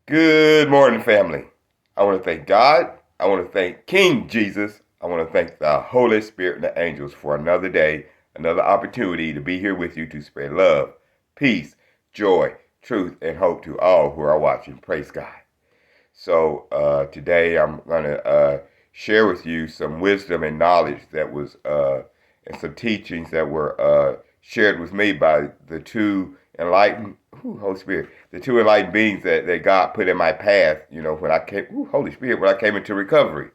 Good morning, family. I want to thank God. I want to thank King Jesus. I want to thank the Holy Spirit and the angels for another day, another opportunity to be here with you to spread love, peace, joy, truth, and hope to all who are watching. Praise God. So today I'm going to share with you some wisdom and knowledge that was and some teachings that were shared with me by the two enlightened, Holy Spirit, the two enlightened beings that God put in my path. When I came, Holy Spirit, when I came into recovery,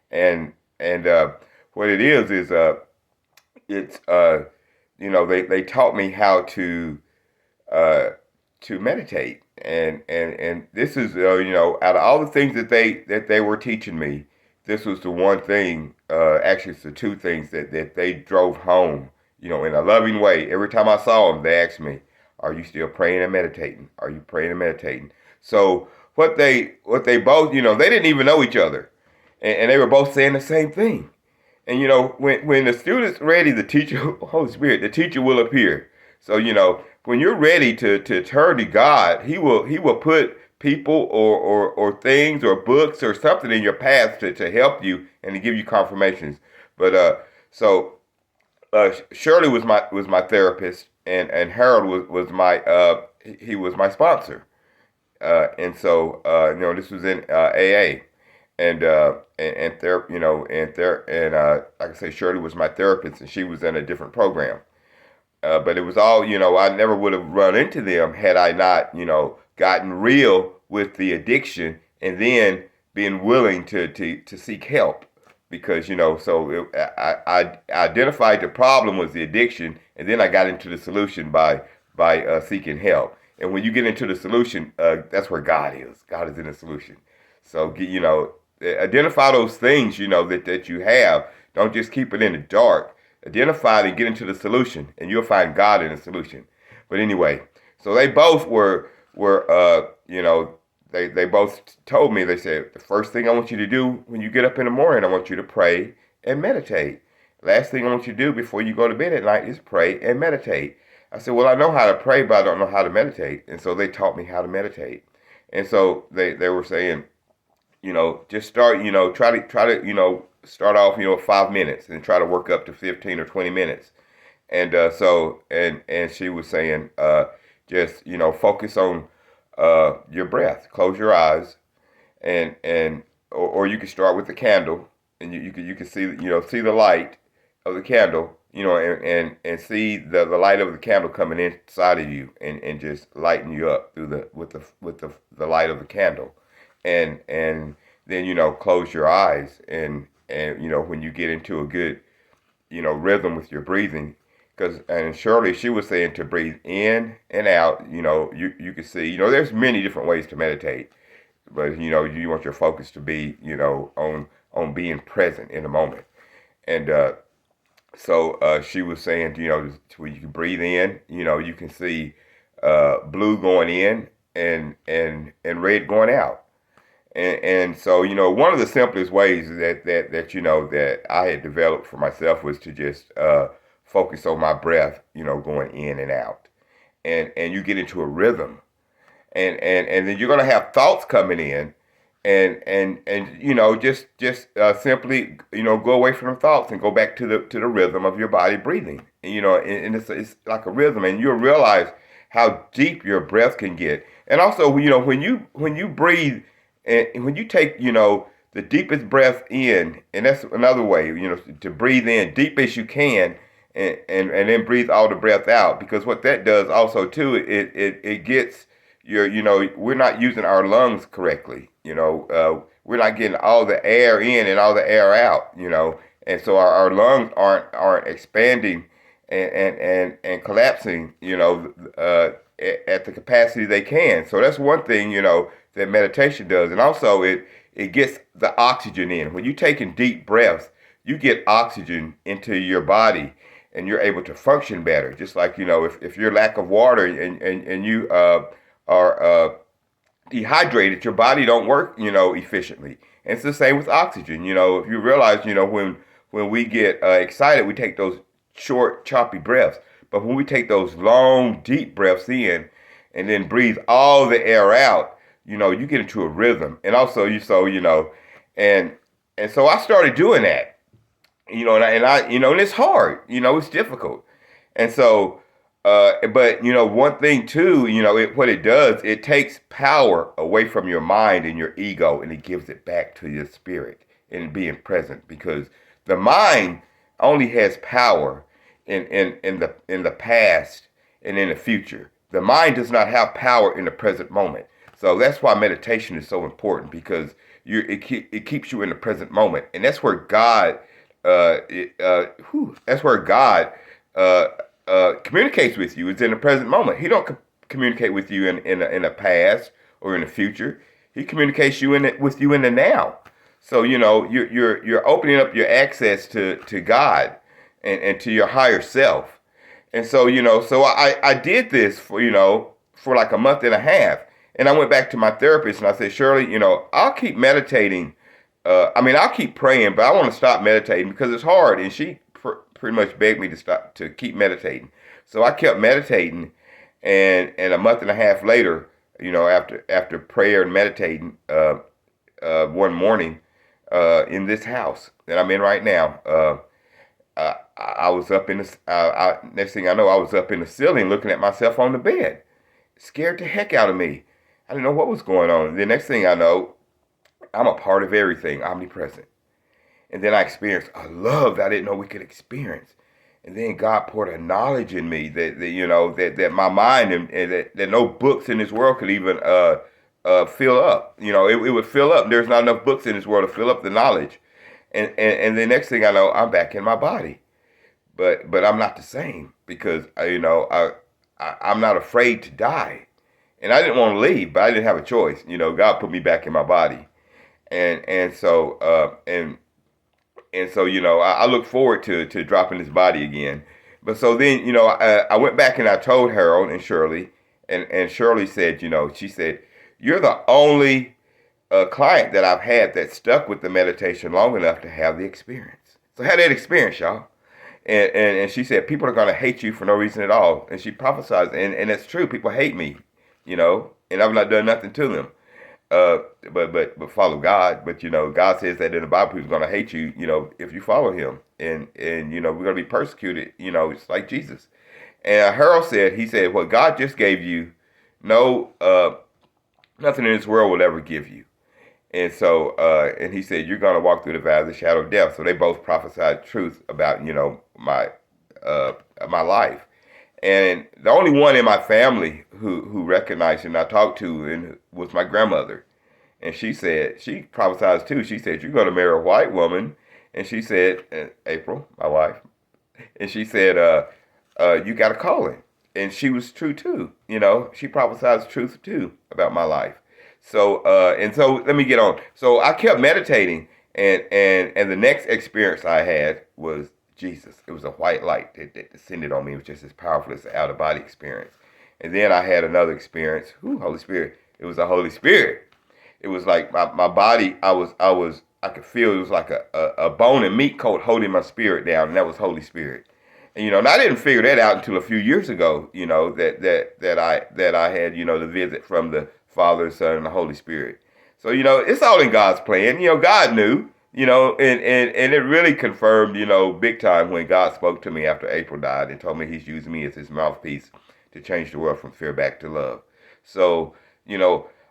and what it is it's they taught me how uh, to meditate. And this is out of all the things that they were teaching me, this was the one thing. Actually, it's the two things that they drove home. In a loving way. Every time I saw them, they asked me, "Are you still praying and meditating? Are you praying and meditating?" So what they both, they didn't even know each other, and they were both saying the same thing. And when the student's ready, the teacher, Holy Spirit, the teacher will appear. So when you're ready to turn to God, He will put people or things or books or something in your path to help you and to give you confirmations. But so Shirley was my therapist, and Harold was my he was my sponsor. And so this was in AA, and there, like I say, Shirley was my therapist, and she was in a different program. But it was all, I never would have run into them had I not, gotten real with the addiction and then been willing to seek help. Because, I identified the problem was the addiction, and then I got into the solution by seeking help. And when you get into the solution, that's where God is. God is in the solution. So, identify those things, that you have. Don't just keep it in the dark. Identify it and get into the solution, and you'll find God in the solution. But anyway, so they both they both told me, they said, the first thing I want you to do when you get up in the morning, I want you to pray and meditate. Last thing I want you to do before you go to bed at night is pray and meditate. I said, well, I know how to pray, but I don't know how to meditate. And so they taught me how to meditate. And so they were saying, just start, try to, start off, 5 minutes and try to work up to 15 or 20 minutes. And and she was saying, just, focus on your breath. Close your eyes, or you can start with the candle, and you can see, see the light of the candle, and see the light of the candle coming inside of you, and just lighten you up through the light of the candle. And then close your eyes, and when you get into a good rhythm with your breathing. And Shirley, she was saying to breathe in and out. You can see, there's many different ways to meditate, but you want your focus to be on being present in the moment. And so she was saying, when you can breathe in, you can see blue going in and red going out. And so, one of the simplest ways that I had developed for myself was to just focus on my breath, going in and out. And you get into a rhythm. And then you're going to have thoughts coming in, and just simply, go away from the thoughts and go back to the rhythm of your body breathing. And it's like a rhythm, and you'll realize how deep your breath can get. And also, when you breathe, and when you take, the deepest breath in, and that's another way, to breathe in deep as you can, and then breathe all the breath out. Because what that does also too, it gets we're not using our lungs correctly. We're not getting all the air in and all the air out. And so our lungs aren't expanding and collapsing. At the capacity they can. So that's one thing, that meditation does. And also it gets the oxygen in. When you're taking deep breaths, you get oxygen into your body, and you're able to function better. Just like, if you're lack of water, and you are dehydrated, your body don't work, efficiently. And it's the same with oxygen. If you realize, when we get excited, we take those short, choppy breaths. But when we take those long, deep breaths in and then breathe all the air out, you get into a rhythm. And also, and so I started doing that, and it's hard, it's difficult. And so, but one thing too, what it does, it takes power away from your mind and your ego, and it gives it back to your spirit and being present, because the mind only has power in the past and in the future. The mind does not have power in the present moment. So that's why meditation is so important, because it keeps you in the present moment, and that's where God that's where God communicates with you. It's in the present moment. He don't communicate with you in the past or in the future. He communicates with you in the now. So you're opening up your access to God and to your higher self. And so so I did this for like a month and a half, and I went back to my therapist and I said, Shirley, I'll keep meditating. I'll keep praying, but I want to stop meditating because it's hard. And she pretty much begged me to keep meditating. So I kept meditating, and a month and a half later, after prayer and meditating, one morning, in this house that I'm in right now, I was up in the. Next thing I know, I was up in the ceiling looking at myself on the bed, scared the heck out of me. I didn't know what was going on. The next thing I know, I'm a part of everything, omnipresent. And then I experienced a love that I didn't know we could experience. And then God poured a knowledge in me that my mind and that no books in this world could even fill up. It would fill up. There's not enough books in this world to fill up the knowledge. And the next thing I know, I'm back in my body. But I'm not the same, because I'm not afraid to die. And I didn't want to leave, but I didn't have a choice. God put me back in my body. And so I look forward to dropping this body again. But so then, I went back and I told Harold and Shirley, and Shirley said, she said, you're the only client that I've had that stuck with the meditation long enough to have the experience. So I had that experience, y'all. And she said, people are going to hate you for no reason at all. And she prophesied, and it's true. People hate me, and I've not done nothing to them. But follow God. But God says that in the Bible, He's going to hate you, if you follow Him, and we're going to be persecuted, it's like Jesus. And Harold said, he said, what God just gave you, no, nothing in this world will ever give you. And so, and he said, you're going to walk through the valley of the shadow of death. So they both prophesied truth about, my life. And the only one in my family who recognized him I talked to was my grandmother. And she prophesied too. She said, you're going to marry a white woman. And she said, April, my wife, and she said, you got a calling. And she was true too. She prophesied truth too about my life. So, so let me get on. So I kept meditating, and the next experience I had was Jesus. It was a white light that descended on me. It was just as powerful as an out-of-body experience. And then I had another experience. Holy Spirit. It was the Holy Spirit. It was like my body, I could feel it was like a bone and meat coat holding my spirit down, and that was Holy Spirit. And and I didn't figure that out until a few years ago, that I had, the visit from the Father, Son, and the Holy Spirit. So, it's all in God's plan. God knew. And it really confirmed, big time when God spoke to me after April died and told me He's using me as His mouthpiece to change the world from fear back to love. So,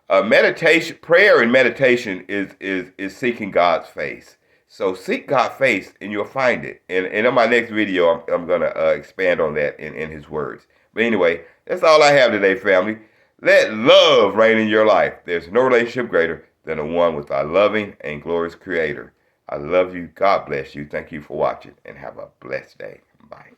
meditation, prayer and meditation is seeking God's face. So seek God's face and you'll find it. And in my next video, I'm going to expand on that in His words. But anyway, that's all I have today, family. Let love reign in your life. There's no relationship greater than the one with our loving and glorious Creator. I love you. God bless you. Thank you for watching, and have a blessed day. Bye.